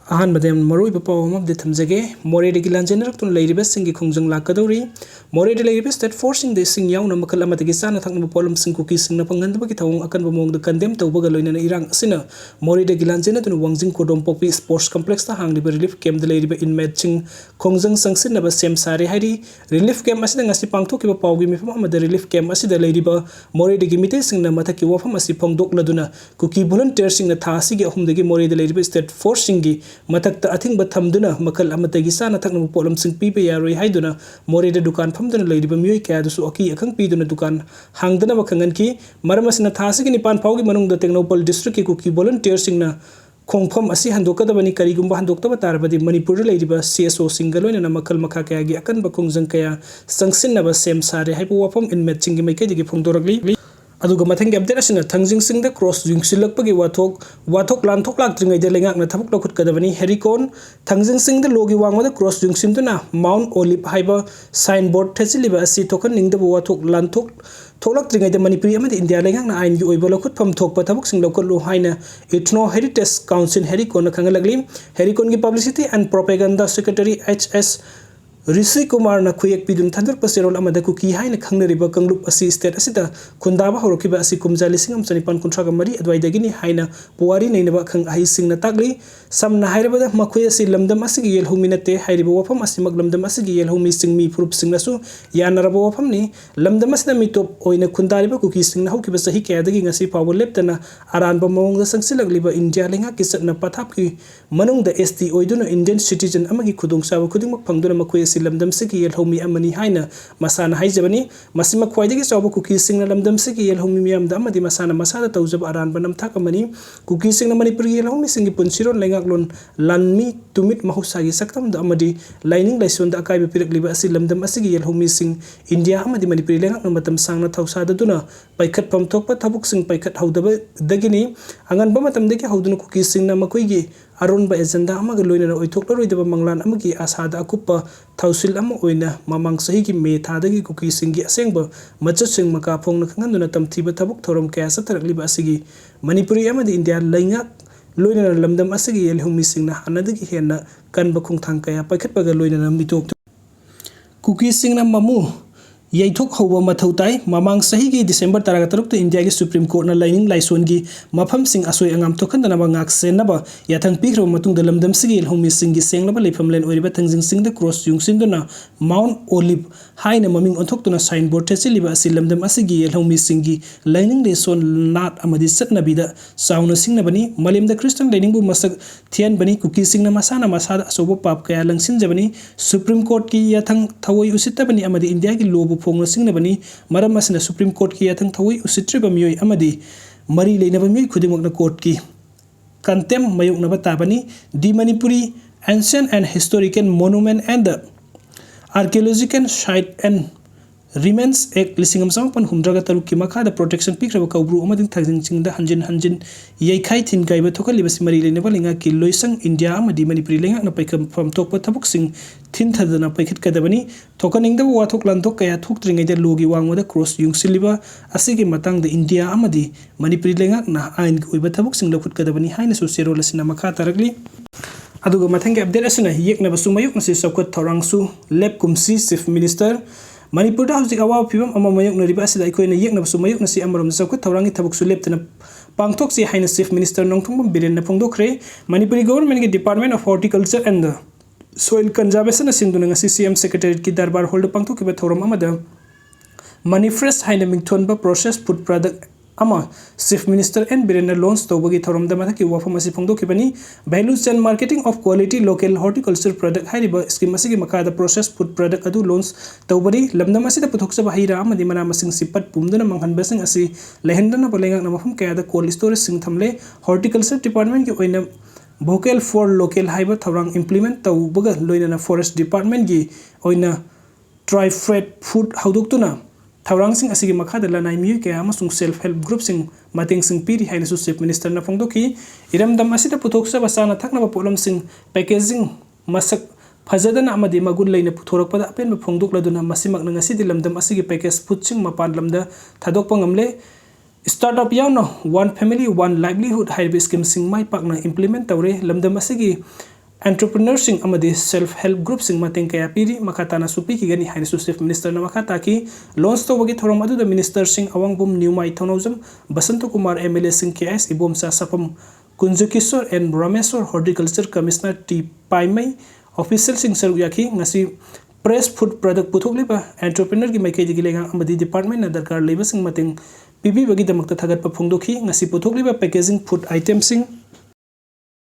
अहानबदे मरुइब पाव अमदे थमजगे मोरेडगी लांजेनरक्तुना लेरिबासिंगी खोंजंग लाक्कादौरी मोरेड लेरिबा state forcing दे सिंग याउना मखल अमदगी साना थंगब pollen सिंग कुकीसिंग न पंगनदबगी थवंग अकनब मोंगद condemn तौबगा लोइनना इरांग असिना मोरेडगी लांजेनरक्तुना वांगजिंग कोडोम पोपी स्पोर्ट्स कॉम्प्लेक्स ता हांगलिबा रिलीफ कैम्प द लेरिबा इनमेट सिंग खोंजंग संगसिनबा सेम सारे हाइरी रिलीफ कैम्प असिदा ngasi पांगथोकिबा पावगी मिफम अमदा रिलीफ कैम्प असिदा लेरिबा मोरेडगी मिटे सिंगना मथकी वफम असि फोंगदोकलदुना कुकी वॉलंटियर सिंगना था असिगे अहुमदगी मोरेड लेरिबा स्टेट फोर्सिंगी मथक्ता अथिंग बथमदुना मखल अमतगी साना थकनब पोलम सिंग पीबे यारोय हाइदुना मोरेड दुकान फमदुना लेरिबा मियोय कयादुसु अकी अखंग पीदुना दुकान हांगदना बखंगन की मरमसना थासिगी निपान फावगी मनुंगदा टेक्नोपल डिस्ट्रिक्ट की कुकी वॉलंटियर सिंगना खोंगफम असि हंदोकदबनी करिगुंबा हंदोकतब तारबदी मणिपुर लेरिबा सीएसओ सिंगलोइना मखल मखा कयागी अकनब खोंजंग कया संगसिननबा सेम सारे हाइबो वफम इनमेट सिंगी मैकेदिगी फोंदोरगली अदुगा मथंगी अपडेट असना थंगजिंग सिंगदा क्रॉस जुंगसिलकपगी वाथोक लांथोक लाक्त्रिङैदा लेंगाकना थबक लौखुटकदबनी हेरिकोन थंगजिंग सिंगदा लोगी वांगमदा क्रॉस जुंगसिनदुना माउंट ओलिव हाइबा साइन बोर्ड थेचिलिबा असि थोकन निंगदबो वाथोक लांथोक थोलक्त्रिङैदा मणिपुरी अमदि इंडिया लेंगाकना आइनगी ओइबा लौखुटफम थोकपा थबक सिंग लौखुटलु हाइना इथनो हेरिटेज काउंसिल हेरिकोन खंगलगली हेरिकोन की publicity and propaganda secretary HS Rishi Kumar न खुयेक पिदुन थंदर पसेरोल अमदा कुकी हाइना खंगनरिबा कंगलुप असि स्टेट असिदा खुंदाबा हौरखिबा असि कुमजा लिसिंग चनिपान कुंथ्रागा मरी अद्वाइदगिनी हाइना पुवारी नैनबा खंग अहिसिंगना तागली समना हाइरबदा मखुय असि लमदम असिगी येलहुमी नते हाइरिबा वफम असिमक लमदम असिगी येलहुमी सिंगमी फुरुप सिंगनसु यानरबा वफमनी लमदम असिना मिटोप ओइना खुंदारिबा कुकी सिंगना हौखिबा सही कयादगी ngasi पाव लेप्तना अरानबा मवंगदा संगसिलगलिबा इंडिया लेंगा किसना पथापकी मनुंगदा एसटी ओइदुना इंडियन सिटीजन अमगी खुदोंसाबा खुदिंगमक फंगदुना मखुय लमदम सिगी येलहोमी अमनी हाइना मसाना हाइजबनी मसिमा ख्वाइदगी चौबा कुकी सिंगना लमदम सिगी येलहोमी मियामदा अमदी मसाना मसादा तौजब अरानबा नमथाक अमनी कुकी सिंगना मणिपुर येलहोमी सिंगी पुनसिरोन लेंगाकलोन लानमी तुमित महुसागी सक्तमदा अमदी लाइनिंग लाइसोनदा अकाइबा पिरकलिबा असि लमदम असिगी येलहोमी सिंग इंडिया अमदी मणिपुर लेंगाकना मतम सांगना थौसाददुना पैखत पमथोकपा थबुक सिंग पैखत हौदबा दगिनी अंगनबा मतमदगी हौदुना कुकी सिंगना मखोइगी अरुणबा एजेंडा अमग लोइना ओइथोकलरोइदबा मंगलान अमगी आसादा अकुप्पा थौसिल अम ओइना ममांग सहीगी मे थादगी कुकी सिंगी असेंगबा मचसिंग मका फोंगना खंगनदुना तमथीबा थबुक थोरम कया सतरकलिबा असिगी मणिपुरी अमदी इंडिया लैंगा लोइना लमदम असिगी येलहुमी सिंगना हनदगी हेना कनबा खुंथांग कया पैखतबगा लोइना मिटोक कुकी सिंगना ममु यैथोक हौबा मथौ ताई ममांग सही की दिसंबर 13 इंडिया की सुप्रीम कोर्ट न लाइनिंग लाइसोन की मफम सिंग असोय अंगाम थोखनदनबा ngak senaba yathang pikro matung da lamdam sigi homi singi senglaba leifam len oiriba thangjing sing da cross jungsinduna mount olive haina maming onthoktuna sign board thesiliba asi lamdam asigi homi singi lining leson nat amadi satnabi da sauna singnabani malim da christian lining bu masak thian bani kuki singna masana masada asobo pap kaya langsin jabani supreme court ki yathang thawoi usitabani amadi india ki lobu फोंगना सिंगनबनी मरम असना supreme court की याथंग थवई उसित्रिबा मियोय अमदी मरी लेनबा मियोय खुदिमकना court की कंटेम मयोकनबा ताबनी the Manipuri ancient and historical monument and the archaeological site and remains act लिसिंगम समपन हुमद्रगा तरुक की मखादा प्रोटेक्शन पिख्रबा कौब्रु अमदिन थाजिंग चिंगदा हंजिन हंजिन यैखाई थिन गाइबा थोकलिबसि मरी लेनबा लिंगा की लोइसंग इंडिया अमदी मणिपुरी लेंगा न पैखम फम थोकपा थबुक सिंग थिन थदना पैखत कदबनी थोकनिंगदा वाथोक लांथोक कया थोकत्रिङैदा लोगी वांगमदा क्रॉस युंगसिलिबा असिगे मतंग द इंडिया अमदी मणिपुरी लेंगा न आइन ओइबा थबुक सिंग लखुत कदबनी हाइना सोसेरोल सिना मखा तरगली अदुगा मथंगे अपडेट असना येकनबा सुमयुक नसि चौखट थौरांगसु लेप कुमसी चीफ मिनिस्टर मणिपुर हौजिक अवाब फिबम अमा मयोकनरिबा असिदा अखोइना येकनबसु मयोकनसि अमरम चौखट थौरांगी थबुकसु लेप्तना पांगथोकसि हाइना चीफ मिनिस्टर नोंथोंबम बिरेन फोंदोखरे मणिपुरी गवर्नमेंट के department of horticulture and the soil conservation सिंदुना ngasi सीएम सेक्रेटरी की दरबार होल्ड पांगथोकिबा थौरम अमदा मनी फ्रेश हाइना मिंगथोनबा प्रोसेस फूड प्रोडक्ट अमा chief minister N Biren launch तौबगी थौरम दमा की वाफम असि फोंदोकिबनी value chain marketing of quality local horticulture product हाइरिबा स्कीम असि मखादा प्रोसेस फूड प्रोडक्ट अदु लॉन्च तौबरी लमदम असि पुथोकसबा हाइरा अमदि मना मसिंग सिपत पुमदुना मंगहनबसिंग असि लेहंदना बलेंगाक मफम कयादा कोल्ड स्टोरेज सिंग थमले हॉर्टिकल्चर डिपार्टमेंट की ओइना vocal for local हाइबा थौरांग implement तौबगा लोइना फॉरेस्ट डिपार्टमेंट की ओइना ट्राइफ्रेड फूड हौदोक्तुना थौरांगसिंग असिगी मखादा लानाय मिय कया अमसुंग सेल्फ हेल्प ग्रुप सिंग मतेंग सिंग पीरी हाइनसु चीफ मिनिस्टर ना फोंदोकी इरमदम असिदा पुथोकसबा साना थकनबा पोलम सिंग पैकेजिंग मसक फजदना अमदी मगुन लेना पुथोरकपदा अपेन फोंदोकलदुना मसिमक ngasi लमदम असिगी पैकेज फूड सिंग मपान लमदा थादोकपा ngamle स्टार्टअप याउनो वन फैमिली वन लाइवलीहुड हाइबे स्कीम सिंग माइ पाकना इंप्लीमेंट तौरे लमदम असिगी entrepreneursing amadi self help groups mateng kaya piri makatana supi ki gani hainisu chief minister na makata ki launch to bagi thorom adu da minister sing awangbum newmai thonojam basanto kumar mla sing KS ibom sa sapam kunjukisor and rameswar horticulture commissioner T paimai official sing saru yaki ngasi press food product puthokliba entrepreneur ki maikei digi lenga amadi department na darkar leba sing mateng pibi bagi damakta thagat pa phungdokhi ngasi puthokliba packaging food item sing